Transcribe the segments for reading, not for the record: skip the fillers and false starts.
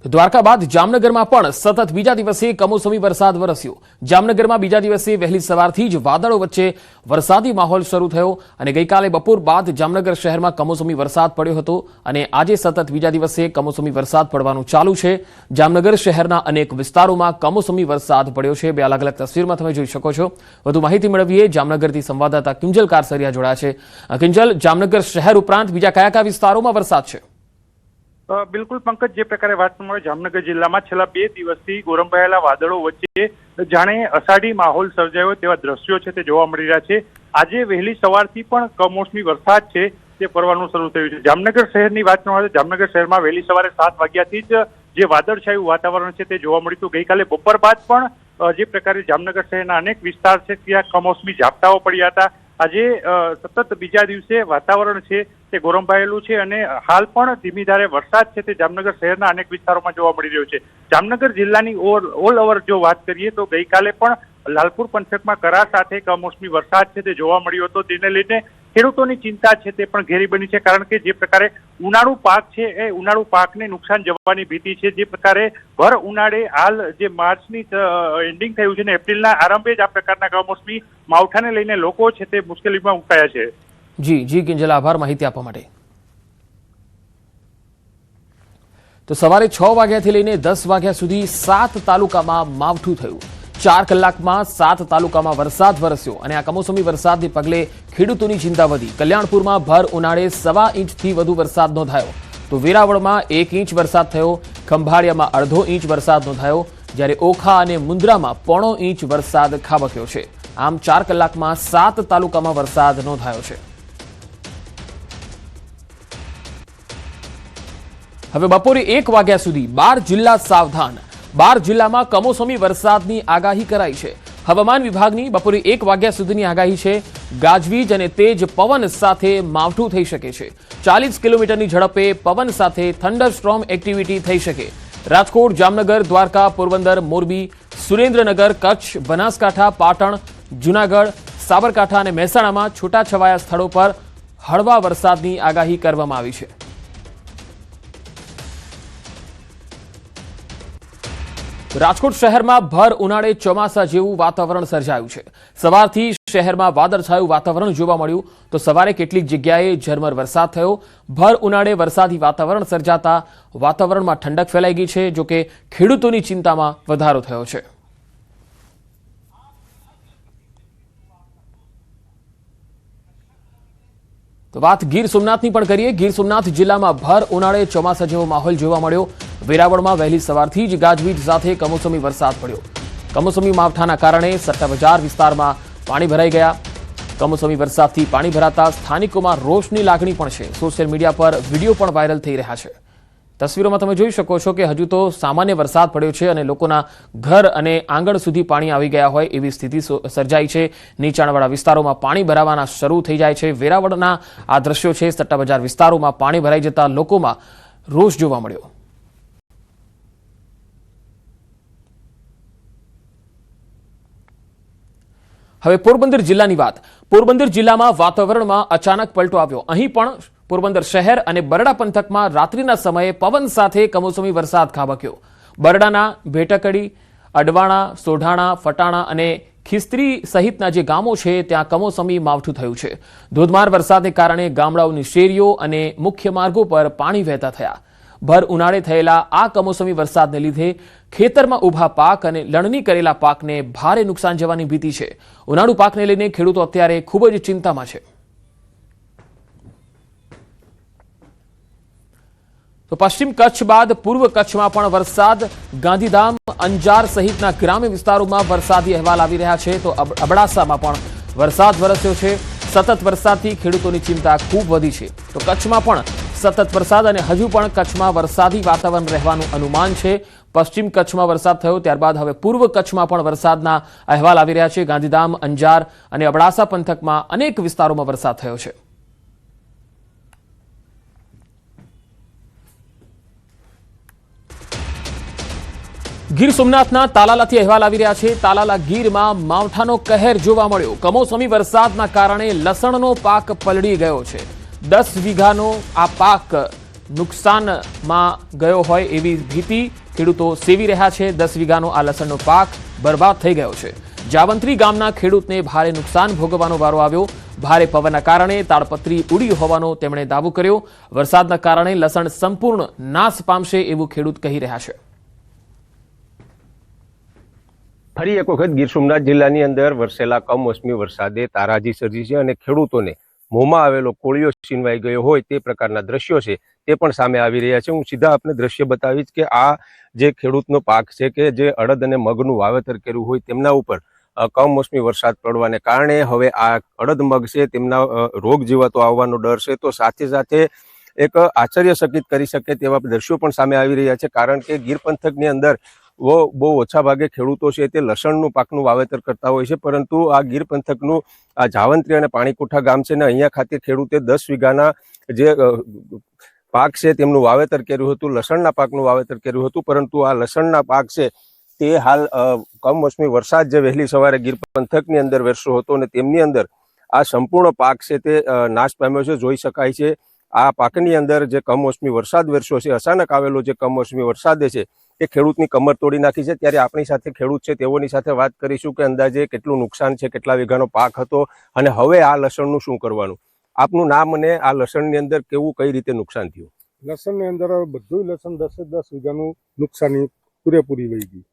દ્વારકા બાદ જામનગરમાં પણ સતત બીજા દિવસે કમોસમી વરસાદ વરસ્યો। જામનગરમાં બીજા દિવસે વહેલી સવારથી જ વાદળો વચ્ચે વરસાદી માહોલ શરૂ થયો અને ગઈકાલે બપોર બાદ જામનગર શહેરમાં કમોસમી વરસાદ પડ્યો હતો અને આજે સતત બીજા દિવસે કમોસમી વરસાદ પડવાનું ચાલુ છે। જામનગર શહેરના અનેક વિસ્તારોમાં કમોસમી વરસાદ પડ્યો છે। બે અલગ અલગ તસવીરમાં તમે જોઈ શકો છો। વધુ માહિતી મેળવીએ જામનગરથી સંવાદદાતા કિંજલ કારસરિયા જોડાયા છે। કિંજલ, જામનગર શહેર ઉપરાંત બીજા કયા કયા વિસ્તારોમાં વરસાદ છે? બિલકુલ પંકજ, જે પ્રકારે વાત કરવામાં જામનગર જિલ્લામાં છેલ્લા 2 દિવસથી ગોરંભાયેલા વાદળો વચ્ચે જાણે અષાઢી માહોલ સર્જાયો તેવા દ્રશ્યો છે તે જોવા મળી રહ્યા છે। આજે વહેલી સવારથી પણ કમોસમી વરસાદ છે તે પડવાનું શરૂ થયું છે। જામનગર શહેરની વાત કરવામાં આવે જામનગર શહેરમાં વહેલી સવારે 7 વાગ્યાથી જ જે વાદળછાયું વાતાવરણ છે તે જોવા મળ્યું હતું। ગઈકાલે બપોર બાદ પણ જે પ્રકારે જામનગર શહેરના અનેક વિસ્તાર છે ત્યાં કમોસમી ઝાપટાઓ પડ્યા હતા। આજે સતત બીજા દિવસે વાતાવરણ છે તે ગોરંભાયેલું છે અને હાલ પણ ધીમી ધારે વરસાદ છે તે જામનગર શહેરના અનેક વિસ્તારોમાં જોવા મળી રહ્યો છે। જામનગર જિલ્લાની ઓલ ઓવર જો વાત કરીએ તો ગઈકાલે પણ લાલપુર પંથકમાં કરા સાથે કમોસમી વરસાદ છે તે જોવા મળ્યો હતો। તેને લઈને ખેડૂતોની ચિંતા છે તે પણ ઘેરી બની છે, કારણ કે જે પ્રકારે ઉનાળુ પાક છે એ ઉનાળુ પાકને નુકસાન જવાની ભીતિ છે। જે પ્રકારે ભર ઉનાળે હાલ જે માર્ચની એન્ડિંગ થયું છે ને એપ્રિલના આરંભે જ આ પ્રકારના કમોસમી માવઠાને લઈને લોકો છે તે મુશ્કેલીમાં મુકાયા છે। જી કિંજલ, આભાર માહિતી આપવા માટે। તો સવારે 6 વાગ્યાથી લઈને 10 વાગ્યા સુધી 7 તાલુકામાં માવઠું થયું। 4 કલાકમાં 7 તાલુકામાં વરસાદ વરસ્યો અને આ કમોસમી વરસાદને પગલે ખેડૂતોની ચિંતા વધી। કલ્યાણપુરમાં ભર ઉનાળે 1.25 ઇંચથી વધુ વરસાદ નોંધાયો, તો વેરાવળમાં 1 ઇંચ વરસાદ થયો, ખંભાળિયામાં 1/2 ઇંચ વરસાદ નોંધાયો, જ્યારે ઓખા અને મુન્દ્રામાં 1/4 ઇંચ વરસાદ ખાબક્યો છે। આમ 4 કલાકમાં 7 તાલુકામાં વરસાદ નોંધાયો છે। હવે બપોરે 1 વાગ્યા સુધી 12 જિલ્લા સાવધાન। 12 જિલ્લામાં કમોસમી વરસાદની આગાહી કરાઈ છે। હવામાન વિભાગની બપોરે 1 વાગ્યા સુધીની આગાહી છે। ગાજવીજ અને તેજ પવન સાથે માવઠું થઈ શકે છે। 40 કિલોમીટરની ઝડપે પવન સાથે થંડરસ્ટ્રોમ એક્ટિવિટી થઈ શકે। રાજકોટ, જામનગર, દ્વારકા, પોરબંદર, મોરબી, સુરેન્દ્રનગર, કચ્છ, બનાસકાંઠા, પાટણ, જૂનાગઢ, સાબરકાંઠા અને મહેસાણામાં છૂટાછવાયા સ્થળો પર હળવા વરસાદની આગાહી કરવામાં આવી છે। રાજકોટ શહેરમાં ભર ઉનાળે ચોમાસા જેવું વાતાવરણ સર્જાયું છે। સવારથી શહેરમાં વાદળછાયું વાતાવરણ જોવા મળ્યું, તો સવારે કેટલીક જગ્યાએ ઝરમર વરસાદ થયો। ભર ઉનાળે વરસાદી વાતાવરણ સર્જાતા વાતાવરણમાં ઠંડક ફેલાઈ ગઈ છે, જો કે ખેડૂતોની ચિંતામાં વધારો થયો છે। તો વાત ગીર સોમનાથની પણ કરીએ। ગીર સોમનાથ જિલ્લામાં ભર ઉનાળે ચોમાસા જેવો માહોલ જોવા મળ્યો। વેરાવળમાં વહેલી સવારથી જ ગાજવીજ સાથે કમોસમી વરસાદ પડ્યો। કમોસમી માવઠાના કારણે સટ્ટા બજાર વિસ્તારમાં પાણી ભરાઈ ગયા। કમોસમી વરસાદથી પાણી ભરાતા સ્થાનિકોમાં રોષની લાગણી પણ છે। સોશિયલ મીડિયા પર વિડીયો પણ વાયરલ થઈ રહ્યા છે। તસવીરોમાં તમે જોઈ શકો છો કે હજુ તો સામાન્ય વરસાદ પડ્યો છે અને લોકોના ઘર અને આંગણ સુધી પાણી આવી ગયા હોય એવી સ્થિતિ સર્જાઈ છે। નીચાણવાળા વિસ્તારોમાં પાણી ભરાવાના શરૂ થઈ જાય છે। વેરાવળના આ દ્રશ્યો છે। સટ્ટા બજાર વિસ્તારોમાં પાણી ભરાઈ જતા લોકોમાં રોષ જોવા મળ્યો। હવે પોરબંદર જિલ્લાની વાત। પોરબંદર જિલ્લામાં વાતાવરણમાં અચાનક પલટો આવ્યો। અહીં પણ પોરબંદર શહેર અને બરડા પંથકમાં રાત્રિના સમયે પવન સાથે કમોસમી વરસાદ ખાબક્યો। બરડાના ભેટકડી, અડવાણા, સોઢાણા, ફટાણા અને ખિસ્ત્રી સહિતના જે ગામો છે ત્યાં કમોસમી માવઠું થયું છે। ધોધમાર વરસાદને કારણે ગામડાઓની શેરીઓ અને મુખ્ય માર્ગો પર પાણી વહેતા થયા। ભર ઉનાળે થયેલા આ કમોસમી વરસાદને લીધે ખેતરમાં ઊભા પાક અને લણણી કરેલા પાકને ભારે નુકસાન જવાની ભીતિ છે। ઉનાળુ પાકને લઈને ખેડૂતો અત્યારે ખૂબ જ ચિંતામાં છે। તો પશ્ચિમ કચ્છ બાદ પૂર્વ કચ્છમાં પણ વરસાદ। ગાંધીધામ, અંજાર સહિતના ગ્રામ્ય વિસ્તારોમાં વરસાદી અહેવાલ આવી રહ્યા છે। તો અબડાસામાં પણ વરસાદ વરસ્યો છે। સતત વરસાદથી ખેડૂતોની ચિંતા ખૂબ વધી છે। તો કચ્છમાં પણ સતત વરસાદ અને હજુ પણ કચ્છમાં વરસાદી વાતાવરણ રહેવાનું અનુમાન છે। પશ્ચિમ કચ્છમાં વરસાદ થયો, ત્યારબાદ હવે પૂર્વ કચ્છમાં પણ વરસાદના અહેવાલ આવી રહ્યા છે। ગાંધીધામ, અંજાર અને અબડાસા પંથકમાં અનેક વિસ્તારોમાં વરસાદ થયો છે। ગીર સોમનાથના તાલાલાથી અહેવાલ આવી રહ્યા છે। તાલાલા ગીરમાં માવઠાનો કહેર જોવા મળ્યો। કમોસમી વરસાદના કારણે લસણનો પાક પલળી ગયો છે। 10 વીઘાનો આ પાક નુકસાનમાં ગયો હોય એવી ભીતિ ખેડૂતો સેવી રહ્યા છે। 10 વીઘાનો આ લસણનો પાક બરબાદ થઈ ગયો છે। જાવંત્રી ગામના ખેડૂતને ભારે નુકસાન ભોગવવાનો વારો આવ્યો। ભારે પવનના કારણે તાડપત્રી ઉડી હોવાનો તેમણે દાવો કર્યો। વરસાદના કારણે લસણ સંપૂર્ણ નાશ પામશે એવું ખેડૂત કહી રહ્યા છે। ફરી એક વખત ગીર સોમનાથ જિલ્લાની અંદર વરસેલા કમોસમી વરસાદે તારાજી સર્જી છે અને ખેડૂતોને મોંમાં આવેલો કોળિયો છીનવાઈ ગયો હોય તે પ્રકારના દ્રશ્યો છે તે પણ સામે આવી રહ્યા છે। હું સીધા આપને દ્રશ્ય બતાવીશ કે આ જે ખેડૂતનો પાક છે કે જે અડદ અને મગનું વાવેતર કર્યું હોય તેમના ઉપર કમોસમી વરસાદ પડવાને કારણે હવે આ અડદ મગ છે તેમના રોગ જીવાતો આવવાનો ડર છે। તો સાથે સાથે એક આશ્ચર્યચકિત કરી શકે તેવા દ્રશ્યો પણ સામે આવી રહ્યા છે, કારણ કે ગીર પંથકની અંદર બહુ ઓછા ભાગે ખેડૂતો છે તે લસણનું પાકનું વાવેતર કરતા હોય છે, પરંતુ આ ગીર પંથકનું આ જાવંત્રી અને પાણીકોઠા ગામ છે ને અહીંયા ખાતે ખેડૂતે 10 વીઘાના જે પાક છે તેમનું વાવેતર કર્યું હતું, લસણના પાકનું વાવેતર કર્યું હતું, પરંતુ આ લસણના પાક છે તે હાલ કમોસમી વરસાદ જે વહેલી સવારે ગીર પંથકની અંદર વરસ્યો હતો અને તેમની અંદર આ સંપૂર્ણ પાક છે તે નાશ પામ્યો છે। જોઈ શકાય છે આ પાકની અંદર જે કમોસમી વરસાદ વરસ્યો છે, અચાનક આવેલો જે કમોસમી વરસાદે છે એ ખેડૂતની કમર તોડી નાખી છે। ત્યારે આપણી સાથે ખેડૂત છે તેઓની સાથે વાત કરીશું કે અંદાજે કેટલું નુકસાન છે, કેટલા વીઘાનો પાક હતો અને હવે આ લસણનું શું કરવાનું। આપનું નામ અને આ લસણની અંદર કેવું કઈ રીતે નુકસાન થયું? લસણની અંદર બધું લસણ 10 વીઘાનું નુકસાની પૂરેપૂરી વહી ગઈ।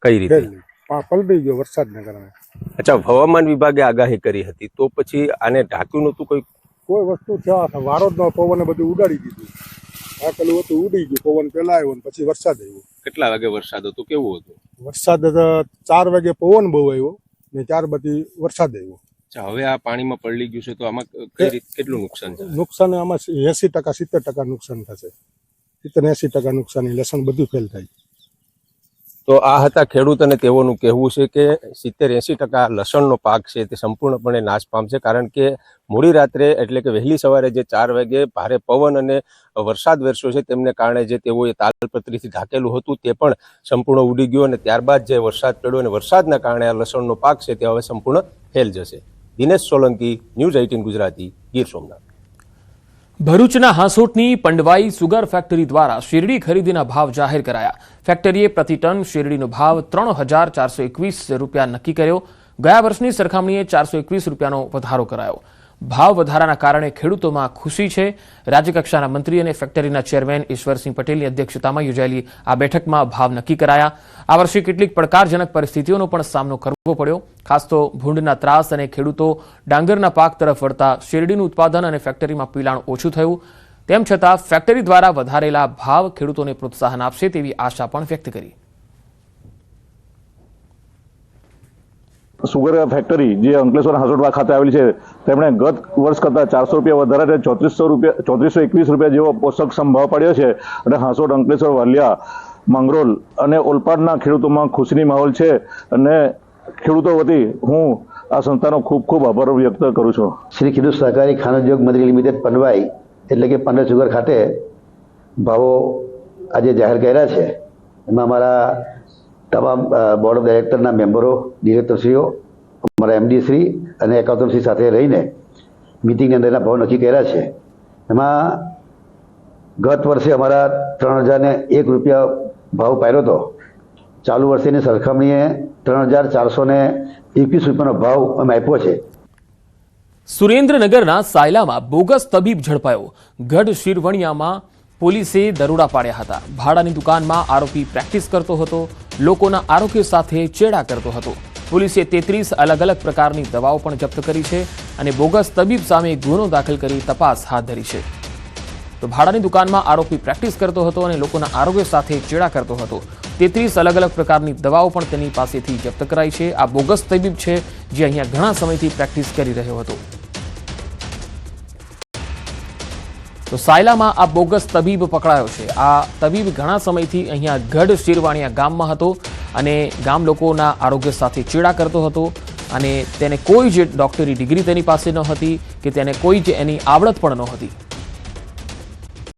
કઈ રીતે? પલળી ગયો વરસાદના કારણે। અચ્છા, હવામાન વિભાગે આગાહી કરી હતી તો પછી આને ઢાંક્યું નહોતું? કોઈ વસ્તુ થયા વારો જ ન, પવને બધું ઉડાડી દીધું। ઢાંકેલું હતું ઉડી ગયું, પવન પેલા આવ્યો ને પછી વરસાદ આવ્યો। કેટલા વાગે વરસાદ હતો, કેવું હતું? વરસાદ 4 વાગે પવન બહુ આવ્યો ને 4 પછી વરસાદ આવ્યો। અચ્છા, હવે આ પાણીમાં પલળી ગયું છે તો આમાં કઈ રીતે કેટલું નુકસાન છે? નુકસાન આમાં 80% 70% નુકસાન થશે। 70-80% નુકસાની લસણ બધું ફેલ થાય। તો આ હતા ખેડૂત અને તેઓનું કહેવું છે કે 70-80% લસણનો પાક છે તે સંપૂર્ણપણે નાશ પામશે, કારણ કે મોડી રાત્રે એટલે કે વહેલી સવારે જે 4 વાગે ભારે પવન અને વરસાદ વરસ્યો છે તેમને કારણે જે તેઓએ તાલપત્રીથી ઢાંકેલું હતું તે પણ સંપૂર્ણ ઉડી ગયું અને ત્યારબાદ જે વરસાદ પડ્યો અને વરસાદના કારણે આ લસણનો પાક છે તે હવે સંપૂર્ણ ફેલ જશે। દિનેશ સોલંકી, ન્યૂઝ 18 ગુજરાતી, ગીર સોમનાથ। ભરૂચના હાંસોટની પંડવાઈ સુગર ફેક્ટરી દ્વારા શેરડી ખરીદીના ભાવ જાહેર કરાયા। ફેક્ટરીએ પ્રતિ ટન શેરડીનો ભાવ 3,421 રૂપિયા નક્કી કર્યો। ગયા વર્ષની સરખામણીએ 421 રૂપિયાનો વધારો કરાયો। ભાવ વધારાના કારણે ખેડૂતોમાં ખુશી છે। રાજ્યકક્ષાના મંત્રી અને ફેક્ટરીના ચેરમેન ઈશ્વરસિંહ પટેલની અધ્યક્ષતામાં યોજાયેલી આ બેઠકમાં ભાવ નક્કી કરાયા। આ વર્ષે કેટલીક પડકારજનક પરિસ્થિતિઓનો પણ સામનો કરવો પડ્યો, ખાસ તો ભૂંડના ત્રાસ અને ખેડૂતો ડાંગરના પાક તરફ વળતા શેરડીનું ઉત્પાદન અને ફેક્ટરીમાં પિલાણ ઓછું થયું। તેમ છતાં ફેક્ટરી દ્વારા વધારેલા ભાવ ખેડૂતોને પ્રોત્સાહન આપશે તેવી આશા પણ વ્યક્ત કરી। સુગર ફેક્ટરી જે અંકલેશ્વર હાંસોટવા ખાતે આવેલી છે તેમણે ગત વર્ષ કરતાં 400 રૂપિયા વધારે 3421 રૂપિયા જેવો પોષક સંભાવ પડ્યો છે અને હાંસોટ, અંકલેશ્વર, વાલિયા, માંગરોળ અને ઓલપાડના ખેડૂતોમાં ખુશીની માહોલ છે અને ખેડૂતો વતી હું આ સંસ્થાનો ખૂબ ખૂબ આભાર વ્યક્ત કરું છું। શ્રી ખેડૂત સહકારી ખાણ ઉદ્યોગ મંત્રી લિમિટેડ પંડવાઈ એટલે કે પંડર સુગર ખાતે ભાવો આજે જાહેર કર્યા છે। એમાં અમારા તમામ બોર્ડ ઓફ ડાયરેક્ટરના મેમ્બરો, ડિરેક્ટરશ્રીઓ, અમારા એમડી શ્રી અને એકાઉન્ટન્ટશ્રી સાથે રહીને મિટિંગની અંદર એના ભાવ નક્કી કર્યા છે। એમાં ગત વર્ષે અમારા 3,001 રૂપિયા ભાવ પાડ્યો હતો। ચાલુ વર્ષેની સરખામણીએ 3,421 રૂપિયાનો ભાવ અમે આપ્યો છે। સુરેન્દ્રનગરના સાયલામાં બોગસ તબીબ ઝડપાયો। ગઢ શિરવણિયામાં પોલીસે દરોડા પાડ્યા હતા। ભાડાની દુકાનમાં આરોપી પ્રેક્ટિસ કરતો હતો, લોકોના આરોગ્ય સાથે ચેડા કરતો હતો। પોલીસે 33 અલગ અલગ પ્રકારની દવાઓ પણ જપ્ત કરી છે અને બોગસ તબીબ સામે ગુનો દાખલ કરી તપાસ હાથ ધરી છે। તો ભાડાની દુકાનમાં આરોપી પ્રેક્ટિસ કરતો હતો અને લોકોના આરોગ્ય સાથે ચેડા કરતો હતો। 33 અલગ અલગ પ્રકારની દવાઓ પણ તેની પાસેથી જપ્ત કરાઈ છે। આ બોગસ તબીબ છે જે અહીંયા ઘણા સમયથી પ્રેક્ટિસ કરી રહ્યો હતો। તો સાયલામાં આ બોગસ તબીબ પકડાયો છે। આ તબીબ ઘણા સમયથી અહીંયા ગઢ શિરવાણિયા ગામમાં હતો અને ગામ લોકોના આરોગ્ય સાથે ચેડા કરતો હતો અને તેને કોઈ જ ડોક્ટરી ડિગ્રી તેની પાસે ન હતી કે તેને કોઈ જ એની આવડત પણ ન હતી।